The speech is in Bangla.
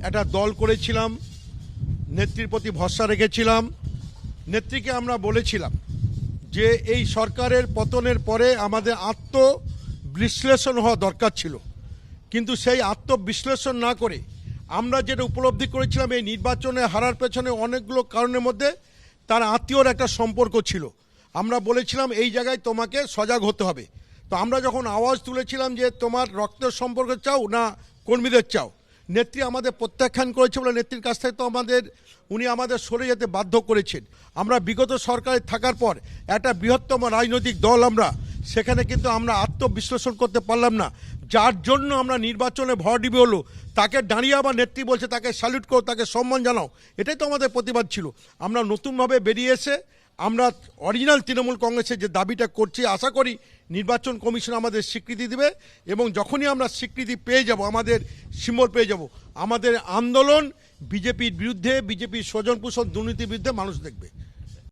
একটা দল করেছিলাম, নেত্রীর প্রতি ভরসা রেখেছিলাম। নেত্রীকে আমরা বলেছিলাম যে এই সরকারের পতনের পরে আমাদের আত্মবিশ্লেষণ হওয়া দরকার ছিল, কিন্তু সেই আত্মবিশ্লেষণ না করে আমরা যেটা উপলব্ধি করেছিলাম এই নির্বাচনে হারার পেছনে অনেকগুলো কারণের মধ্যে তার আত্মীয়র একটা সম্পর্ক ছিল। আমরা বলেছিলাম এই জায়গায় তোমাকে সজাগ হতে হবে। তো আমরা যখন আওয়াজ তুলেছিলাম যে তোমার রক্তের সম্পর্ক চাও না কর্মীদের চাও, নেত্রী আমাদের প্রত্যাখ্যান করেছে বলে নেত্রীর কাছ থেকে তো উনি আমাদের সরে যেতে বাধ্য করেছেন। আমরা বিগত সরকারে থাকার পর একটা বৃহত্তম রাজনৈতিক দল আমরা, সেখানে কিন্তু আমরা আত্মবিশ্লেষণ করতে পারলাম না, যার জন্য আমরা নির্বাচনে ভরাডিবি হলো। তাকে দাঁড়িয়ে আবার নেত্রী বলছে তাকে স্যালুট করো, তাকে সম্মান জানাও। এটাই তো আমাদের প্রতিবাদ ছিল। আমরা নতুনভাবে বেরিয়ে এসে আমরা অরিজিনাল তৃণমূল কংগ্রেসের যে দাবিটা করছি, আশা করি নির্বাচন কমিশন আমাদের স্বীকৃতি দেবে এবং যখনই আমরা স্বীকৃতি পেয়ে যাব, আমাদের সিম্বল পেয়ে যাব, আমাদের আন্দোলন বিজেপির বিরুদ্ধে, বিজেপির স্বজনপোষণ দুর্নীতির বিরুদ্ধে মানুষ দেখবে।